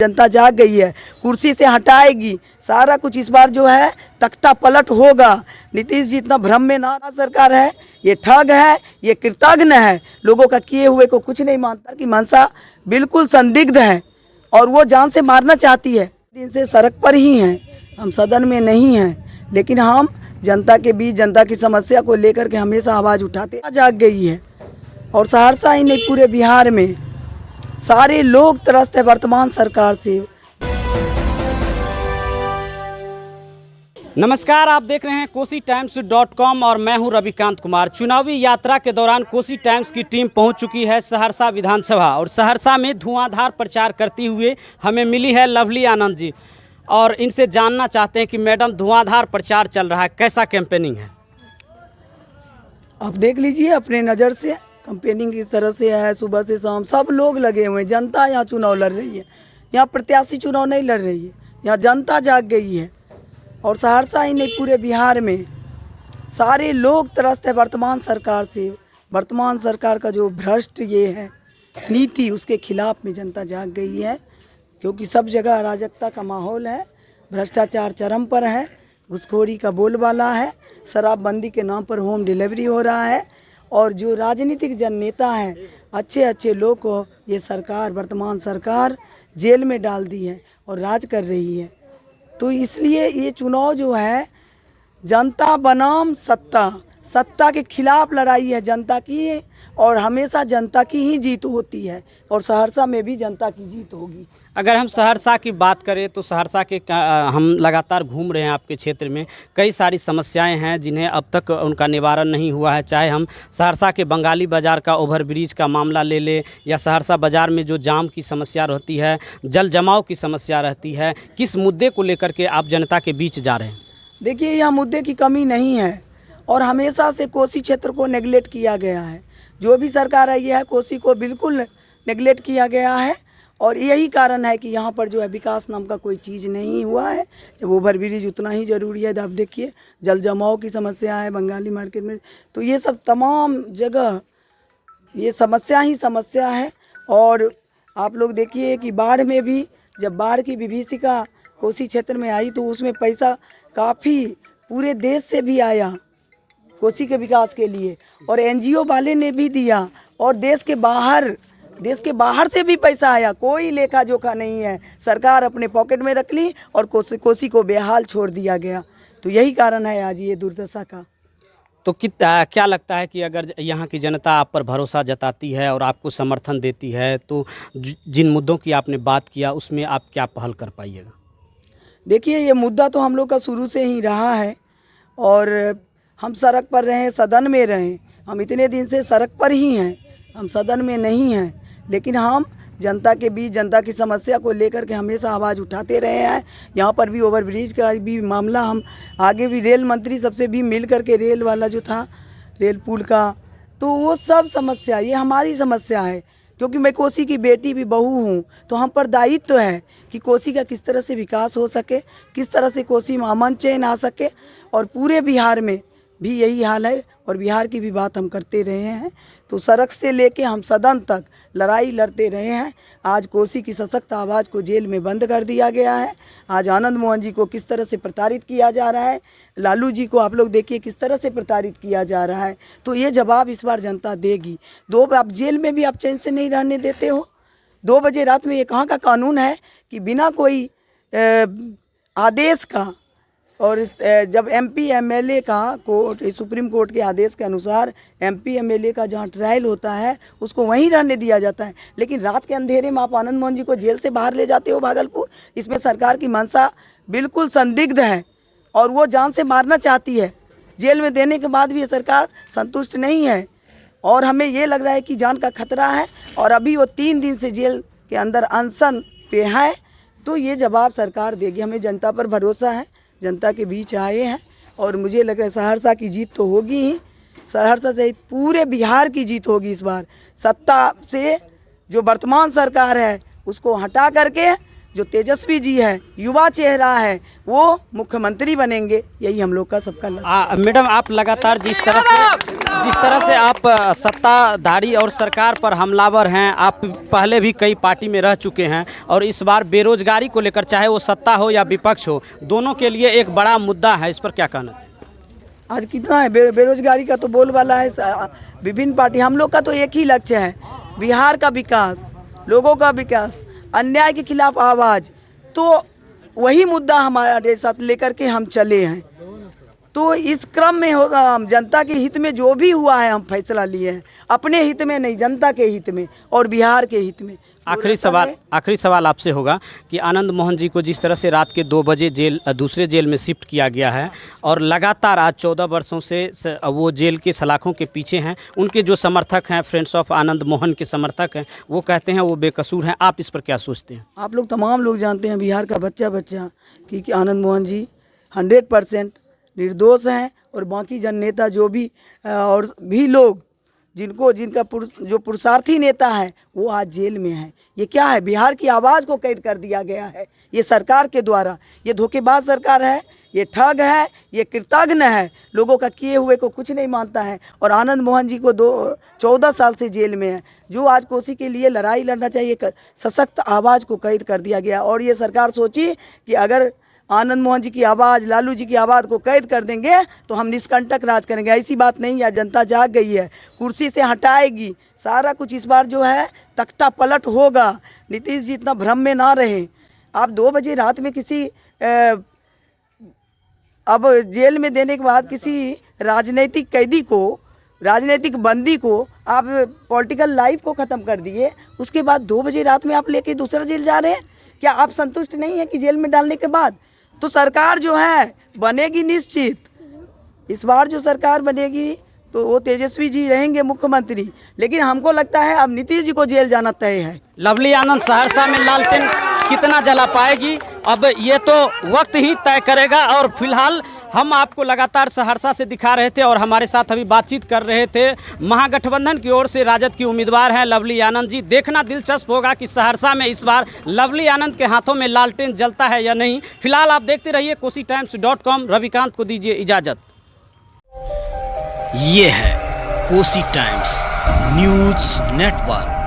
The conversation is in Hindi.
जनता जाग गई है, कुर्सी से हटाएगी सारा कुछ। इस बार जो है तख्ता पलट होगा। नीतीश जी इतना भ्रम में ना सरकार है, ये ठग है, ये कृतघ्न है, लोगों का किए हुए को कुछ नहीं मानता। कि मंशा बिल्कुल संदिग्ध है और वो जान से मारना चाहती है। दिन से सड़क पर ही हैं, हम सदन में नहीं हैं, लेकिन हम जनता के बीच जनता की समस्या को लेकर के हमेशा आवाज़ उठाते। जाग गई है और सहरसा ही नहीं पूरे बिहार में सारे लोग त्रस्त है वर्तमान सरकार से। नमस्कार, आप देख रहे हैं KosiTimes.com और मैं हूं रविकांत कुमार। चुनावी यात्रा के दौरान कोसी टाइम्स की टीम पहुंच चुकी है सहरसा विधानसभा और सहरसा में धुआंधार प्रचार करती हुए हमें मिली है लवली आनंद जी और इनसे जानना चाहते हैं कि मैडम धुआंधार प्रचार चल रहा है, कैसा कैंपेनिंग है? आप देख लीजिए अपने नज़र से कैंपेनिंग किस तरह से है। सुबह से शाम सब लोग लगे हुए हैं। जनता यहाँ चुनाव लड़ रही है, यहाँ प्रत्याशी चुनाव नहीं लड़ रही है, यहाँ जनता जाग गई है। और सहरसा ही नहीं पूरे बिहार में सारे लोग त्रस्त है वर्तमान सरकार से। वर्तमान सरकार का जो भ्रष्ट ये है नीति, उसके खिलाफ में जनता जाग गई है। क्योंकि सब जगह अराजकता का माहौल है, भ्रष्टाचार चरम पर है, घुसखोरी का बोलबाला है, शराबबंदी के नाम पर होम डिलीवरी हो रहा है। और जो राजनीतिक जन नेता हैं, अच्छे अच्छे लोग को ये सरकार वर्तमान सरकार जेल में डाल दी है और राज कर रही है। तो इसलिए ये चुनाव जो है जनता बनाम सत्ता, सत्ता के खिलाफ लड़ाई है जनता की, और हमेशा जनता की ही जीत होती है और सहरसा में भी जनता की जीत होगी। अगर हम सहरसा की बात करें तो सहरसा के हम लगातार घूम रहे हैं आपके क्षेत्र में, कई सारी समस्याएं हैं जिन्हें अब तक उनका निवारण नहीं हुआ है। चाहे हम सहरसा के बंगाली बाज़ार का ओवरब्रिज का मामला ले लें या सहरसा बाज़ार में जो जाम की समस्या रहती है, जल जमाव की समस्या रहती है, किस मुद्दे को लेकर के आप जनता के बीच जा रहे हैं? देखिए, यह मुद्दे की कमी नहीं है और हमेशा से कोसी क्षेत्र को नेगलेक्ट किया गया है। जो भी सरकार आई है कोसी को बिल्कुल नेगलेक्ट किया गया है और यही कारण है कि यहाँ पर जो है विकास नाम का कोई चीज़ नहीं हुआ है। जब ओवरब्रिज उतना ही ज़रूरी है, आप देखिए जल जमाव की समस्या है बंगाली मार्केट में, तो ये सब तमाम जगह ये समस्या ही समस्या है। और आप लोग देखिए कि बाढ़ में भी, जब बाढ़ की विभीषिका कोसी क्षेत्र में आई तो उसमें पैसा काफ़ी पूरे देश से भी आया कोसी के विकास के लिए, और NGO वाले ने भी दिया, और देश के बाहर से भी पैसा आया। कोई लेखा जोखा नहीं है, सरकार अपने पॉकेट में रख ली और कोसी को बेहाल छोड़ दिया गया। तो यही कारण है आज ये दुर्दशा का। तो क्या लगता है कि अगर यहाँ की जनता आप पर भरोसा जताती है और आपको समर्थन देती है तो जिन मुद्दों की आपने बात किया उसमें आप क्या पहल कर पाइएगा? देखिए, ये मुद्दा तो हम लोग का शुरू से ही रहा है और हम सड़क पर रहें, सदन में रहें, हम इतने दिन से सड़क पर ही हैं, हम सदन में नहीं हैं, लेकिन हम जनता के बीच जनता की समस्या को लेकर के हमेशा आवाज़ उठाते रहे हैं। यहाँ पर भी ओवरब्रिज का भी मामला, हम आगे भी रेल मंत्री सबसे भी मिल कर के रेल वाला जो था रेल पुल का, तो वो सब समस्या ये हमारी समस्या है। क्योंकि मैं कोसी की बेटी भी बहू हूँ, तो हम पर दायित्व है कि कोसी का किस तरह से विकास हो सके, किस तरह से कोसी में अमन चैन आ सके। और पूरे बिहार में भी यही हाल है और बिहार की भी बात हम करते रहे हैं। तो सड़क से लेके हम सदन तक लड़ाई लड़ते रहे हैं। आज कोसी की सशक्त आवाज़ को जेल में बंद कर दिया गया है। आज आनंद मोहन जी को किस तरह से प्रताड़ित किया जा रहा है, लालू जी को आप लोग देखिए किस तरह से प्रताड़ित किया जा रहा है। तो ये जवाब इस बार जनता देगी। आप जेल में भी आप चैन से नहीं रहने देते हो। 2 बजे रात में ये कहाँ का कानून है कि बिना कोई आदेश का, और जब MP MLA का कोर्ट, सुप्रीम कोर्ट के आदेश के अनुसार MP MLA का जहाँ ट्रायल होता है उसको वहीं रहने दिया जाता है, लेकिन रात के अंधेरे में आप आनंद मोहन जी को जेल से बाहर ले जाते हो भागलपुर। इसमें सरकार की मंशा बिल्कुल संदिग्ध है और वो जान से मारना चाहती है। जेल में देने के बाद भी ये सरकार संतुष्ट नहीं है और हमें ये लग रहा है कि जान का खतरा है। और अभी वो 3 दिन से जेल के अंदर अनशन पे है, तो ये जवाब सरकार देगी। हमें जनता पर भरोसा है, जनता के बीच आए हैं और मुझे लग रहा है सहरसा की जीत तो होगी ही, सहरसा सहित पूरे बिहार की जीत होगी इस बार। सत्ता से जो वर्तमान सरकार है उसको हटा करके जो तेजस्वी जी है, युवा चेहरा है, वो मुख्यमंत्री बनेंगे। यही हम लोग का सबका लक्ष्य। मैडम, आप लगातार जिस तरह से जिस तरह से आप सत्ताधारी और सरकार पर हमलावर हैं, आप पहले भी कई पार्टी में रह चुके हैं और इस बार बेरोजगारी को लेकर, चाहे वो सत्ता हो या विपक्ष हो, दोनों के लिए एक बड़ा मुद्दा है, इस पर क्या कहना चाहिए? आज कितना है बेरोजगारी का तो बोलबाला है। विभिन्न पार्टी, हम लोग का तो एक ही लक्ष्य है, बिहार का विकास, लोगों का विकास, अन्याय के खिलाफ आवाज़। तो वही मुद्दा हमारे साथ लेकर के हम चले हैं। तो इस क्रम में हम जनता के हित में जो भी हुआ है हम फैसला लिए हैं, अपने हित में नहीं, जनता के हित में और बिहार के हित में। आखिरी सवाल आपसे होगा कि आनंद मोहन जी को जिस तरह से रात के 2 बजे दूसरे जेल में शिफ्ट किया गया है और लगातार आज 14 वर्षों से वो जेल के सलाखों के पीछे हैं, उनके जो समर्थक हैं, फ्रेंड्स ऑफ आनंद मोहन के समर्थक हैं, वो कहते हैं वो बेकसूर हैं। आप इस पर क्या सोचते हैं? आप लोग तमाम लोग जानते हैं, बिहार का बच्चा कि आनंद मोहन जी 100% निर्दोष हैं और बाकी जन नेता जो भी और भी लोग जिनका जो पुरुषार्थी नेता है वो आज जेल में है। ये क्या है? बिहार की आवाज़ को कैद कर दिया गया है ये सरकार के द्वारा। ये धोखेबाज सरकार है, ये ठग है, ये कृतघ्न है, लोगों का किए हुए को कुछ नहीं मानता है। और आनंद मोहन जी को 14 साल से जेल में है। जो आज कोसी के लिए लड़ाई लड़ना चाहिए, सशक्त आवाज़ को कैद कर दिया गया। और ये सरकार सोची कि अगर आनंद मोहन जी की आवाज़, लालू जी की आवाज़ को कैद कर देंगे तो हम निष्कंटक राज करेंगे। ऐसी बात नहीं है, जनता जाग गई है, कुर्सी से हटाएगी सारा कुछ। इस बार जो है तख्ता पलट होगा। नीतीश जी इतना भ्रम में ना रहे। आप 2 बजे रात में किसी अब जेल में देने के बाद किसी राजनीतिक कैदी को, राजनीतिक बंदी को आप पॉलिटिकल लाइफ को ख़त्म कर दिए, उसके बाद 2 बजे रात में आप लेके दूसरा जेल जा रहे हैं। क्या आप संतुष्ट नहीं हैं कि जेल में डालने के बाद? तो सरकार जो है बनेगी निश्चित। इस बार जो सरकार बनेगी तो वो तेजस्वी जी रहेंगे मुख्यमंत्री, लेकिन हमको लगता है अब नीतीश जी को जेल जाना तय है। लवली आनंद सहरसा में लालटेन कितना जला पाएगी, अब ये तो वक्त ही तय करेगा। और फिलहाल हम आपको लगातार सहरसा से दिखा रहे थे और हमारे साथ अभी बातचीत कर रहे थे महागठबंधन की ओर से राजद की उम्मीदवार हैं लवली आनंद जी। देखना दिलचस्प होगा कि सहरसा में इस बार लवली आनंद के हाथों में लालटेन जलता है या नहीं। फिलहाल आप देखते रहिए KosiTimes.com। रविकांत को दीजिए इजाज़त। ये है कोसी टाइम्स न्यूज़ नेटवर्क।